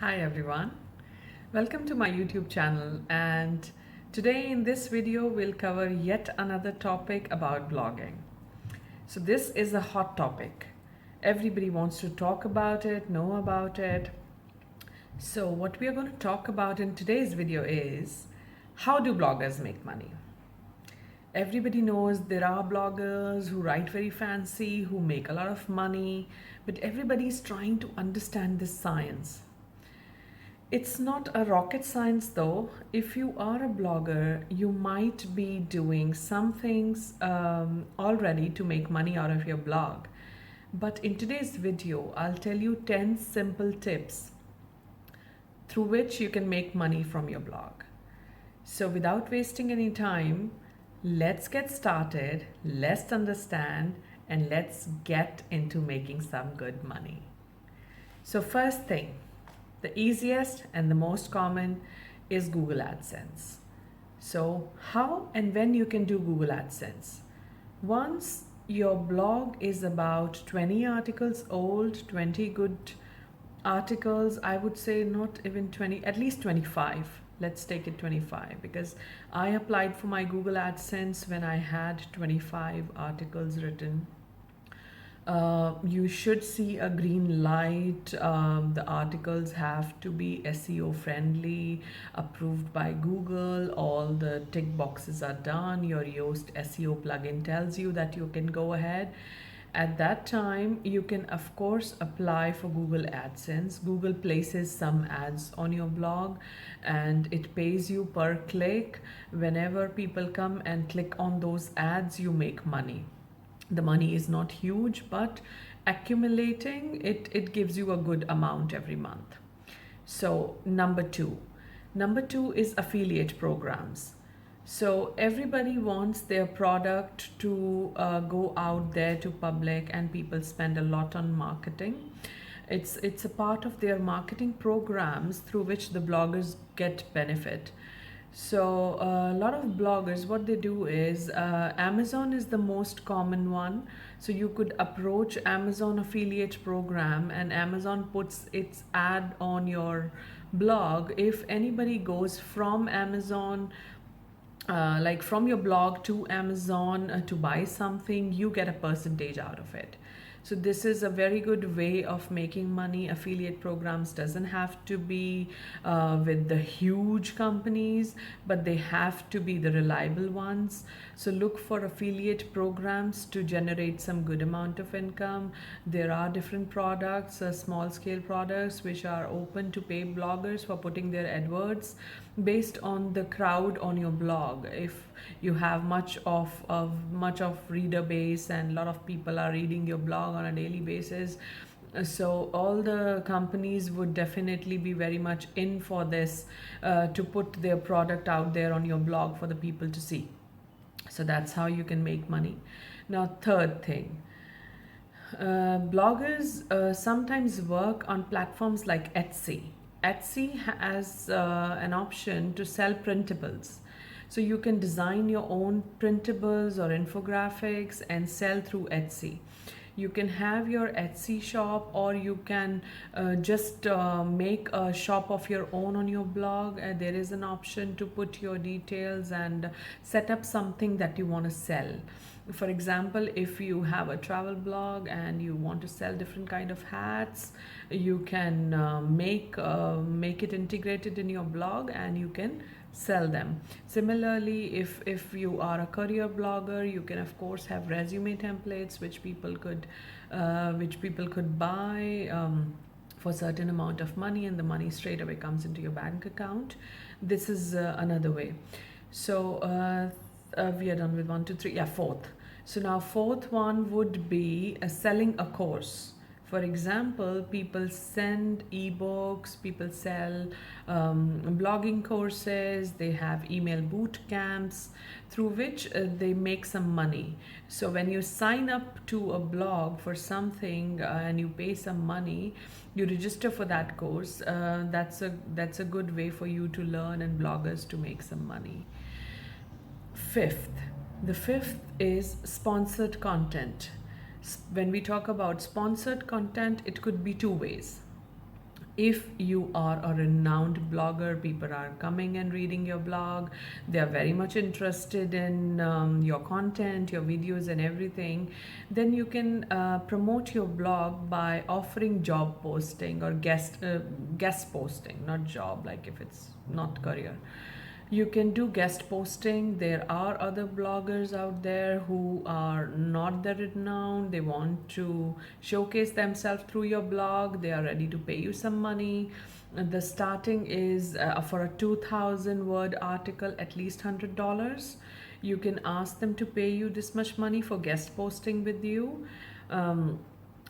Hi everyone, welcome to my YouTube channel, and today in this video we'll cover yet another topic about blogging. So this is a hot topic. Everybody wants to talk about it, know about it. So what we are going to talk about in today's video is how do bloggers make money? Everybody knows there are bloggers who write very fancy, who make a lot of money, but everybody's trying to understand this science. It's not a rocket science though. If you are a blogger, you might be doing some things already to make money out of your blog. But in today's video, I'll tell you 10 simple tips through which you can make money from your blog. So without wasting any time, let's get started, let's understand, and let's get into making some good money. So first thing, the easiest and the most common is Google AdSense. So how and when you can do Google AdSense? Once your blog is about 20 articles old, 20 good articles, I would say not even 20, at least 25. Let's take it 25 because I applied for my Google AdSense when I had 25 articles written. You should see a green light. The articles have to be SEO friendly, approved by Google. All the tick boxes are done. Your Yoast SEO plugin tells you that you can go ahead. At that time, you can of course apply for Google AdSense. Google places some ads on your blog and it pays you per click. Whenever people come and click on those ads, you make money. The money is not huge, but accumulating it gives you a good amount every month. So number two is affiliate programs. So everybody wants their product to go out there to public, and people spend a lot on marketing. It's a part of their marketing programs through which the bloggers get benefit. So a lot of bloggers, what they do is Amazon is the most common one. So you could approach Amazon affiliate program and Amazon puts its ad on your blog. If anybody goes from Amazon, like from your blog to Amazon to buy something, you get a percentage out of it. So this is a very good way of making money. Affiliate programs doesn't have to be with the huge companies, but they have to be the reliable ones. So look for affiliate programs to generate some good amount of income. There are different products, small scale products, which are open to pay bloggers for putting their AdWords based on the crowd on your blog. If you have much of reader base and a lot of people are reading your blog on a daily basis, so all the companies would definitely be very much in for this, to put their product out there on your blog for the people to see. So that's how you can make money. Now third thing, bloggers sometimes work on platforms like Etsy. Etsy has an option to sell printables. So you can design your own printables or infographics and sell through Etsy. You can have your Etsy shop, or you can just make a shop of your own on your blog. There is an option to put your details and set up something that you want to sell. For example, if you have a travel blog and you want to sell different kind of hats, you can make it integrated in your blog and you can sell them. Similarly, if you are a career blogger, you can of course have resume templates which people could buy for certain amount of money, and the money straight away comes into your bank account. This is another way. So we are done with 1 2 3. Yeah, fourth. So now fourth one would be selling a course. For example, people send ebooks, people sell blogging courses, they have email boot camps through which they make some money. So when you sign up to a blog for something and you pay some money, you register for that course. That's a good way for you to learn and bloggers to make some money. The fifth is sponsored content. When we talk about sponsored content, it could be two ways. If you are a renowned blogger, people are coming and reading your blog, they are very much interested in your content, your videos and everything, then you can promote your blog by offering job posting or guest posting, not job, like if it's not career. You can do guest posting. There are other bloggers out there who are not that renowned. They want to showcase themselves through your blog. They are ready to pay you some money. The starting is for a 2,000 word article, at least $100. You can ask them to pay you this much money for guest posting with you. Um,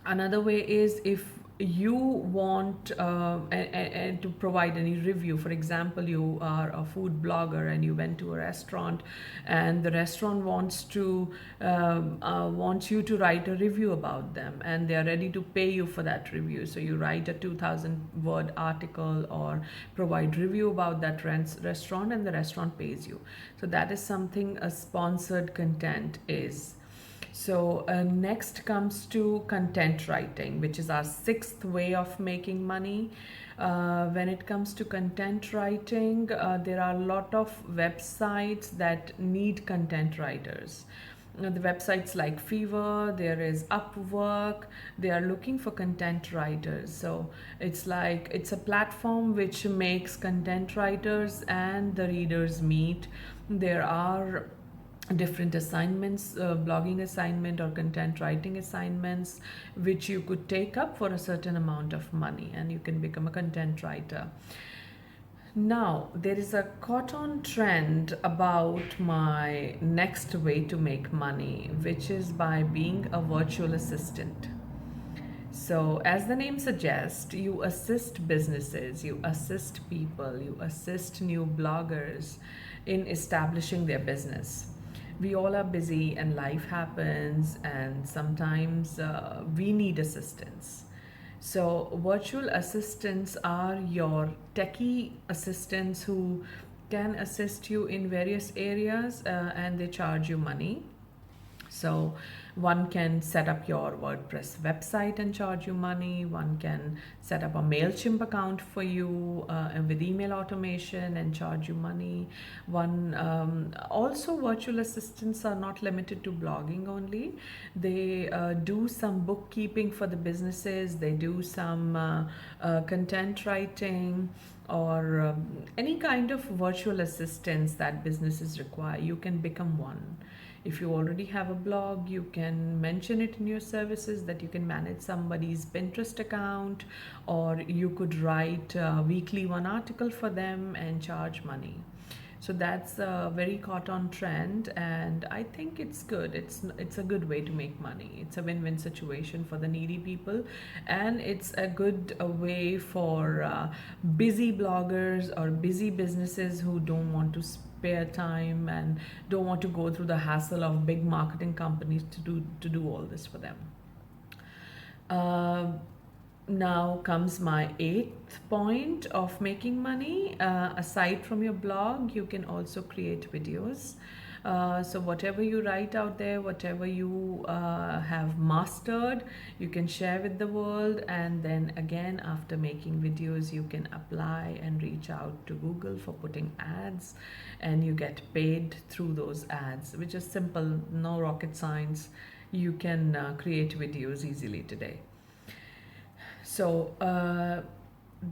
Another way is if you want and to provide any review. For example, you are a food blogger and you went to a restaurant, and the restaurant wants you to write a review about them, and they are ready to pay you for that review. So you write a 2,000 word article or provide review about that restaurant, and the restaurant pays you. So that is something a sponsored content is. So next comes to content writing, which is our sixth way of making money. When it comes to content writing, there are a lot of websites that need content writers. The websites like Fiverr, there is Upwork, they are looking for content writers. So it's a platform which makes content writers and the readers meet. There are different assignments, blogging assignment or content writing assignments, which you could take up for a certain amount of money and you can become a content writer. Now, there is a caught on trend about my next way to make money, which is by being a virtual assistant. So, as the name suggests, you assist businesses, you assist people, you assist new bloggers in establishing their business. We all are busy and life happens, and sometimes we need assistance. So, virtual assistants are your techie assistants who can assist you in various areas and they charge you money. So one can set up your WordPress website and charge you money. One can set up a MailChimp account for you with email automation and charge you money. Also virtual assistants are not limited to blogging only. They do some bookkeeping for the businesses. They do some content writing or any kind of virtual assistance that businesses require. You can become one. If you already have a blog, you can mention it in your services that you can manage somebody's Pinterest account, or you could write weekly one article for them and charge money. So that's a very caught on trend, and I think it's good. It's a good way to make money. It's a win-win situation for the needy people, and it's a good way for busy bloggers or busy businesses who don't want to spare time and don't want to go through the hassle of big marketing companies to do all this for them. Uh, Now comes my eighth point of making money. Aside from your blog, you can also create videos. So whatever you write out there, whatever you have mastered, you can share with the world. And then again, after making videos, you can apply and reach out to Google for putting ads, and you get paid through those ads, which is simple, no rocket science. You can create videos easily today. So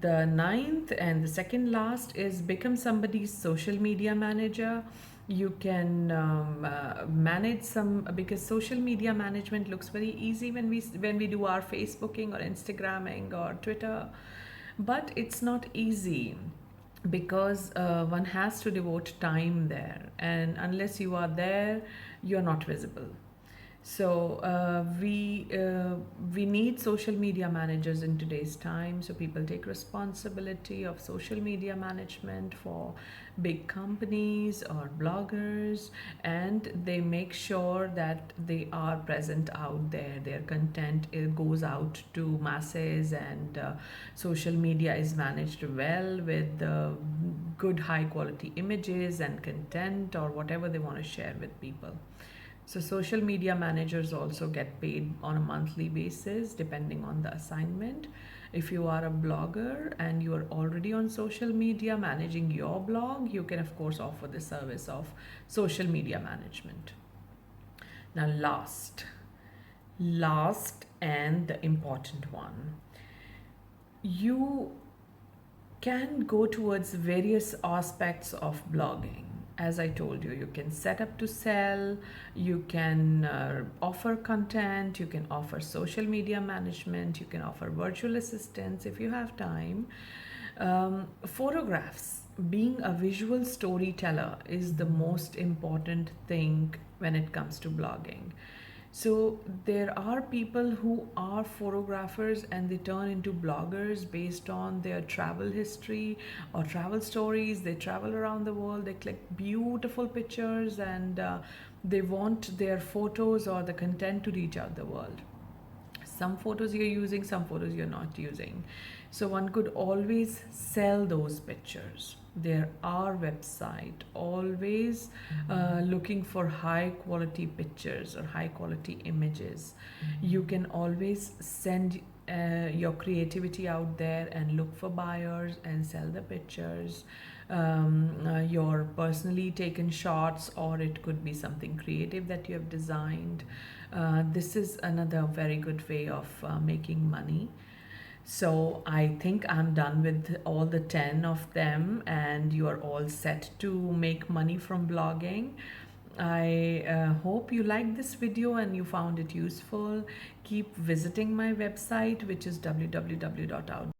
the ninth and the second last is become somebody's social media manager. You can manage some, because social media management looks very easy when we do our Facebooking or Instagramming or Twitter, but it's not easy because one has to devote time there, and unless you are there, you're not visible. So we need social media managers in today's time. So people take responsibility of social media management for big companies or bloggers, and they make sure that they are present out there. Their content goes out to masses, and social media is managed well with good high quality images and content or whatever they want to share with people. So social media managers also get paid on a monthly basis depending on the assignment. If you are a blogger and you are already on social media managing your blog, you can of course offer the service of social media management. Now last and the important one, you can go towards various aspects of blogging. As I told you, you can set up to sell, you can offer content, you can offer social media management, you can offer virtual assistants if you have time. Photographs, being a visual storyteller is the most important thing when it comes to blogging. So there are people who are photographers and they turn into bloggers based on their travel history or travel stories. They travel around the world, they click beautiful pictures, and they want their photos or the content to reach out the world. Some photos you're using, some photos you're not using. So one could always sell those pictures. There are website always looking for high quality pictures or high quality images. You can always send your creativity out there and look for buyers and sell the pictures. Your personally taken shots, or it could be something creative that you have designed. This is another very good way of making money. So I think I'm done with all the 10 of them, and you are all set to make money from blogging. I hope you liked this video and you found it useful. Keep visiting my website, which is www.outdoor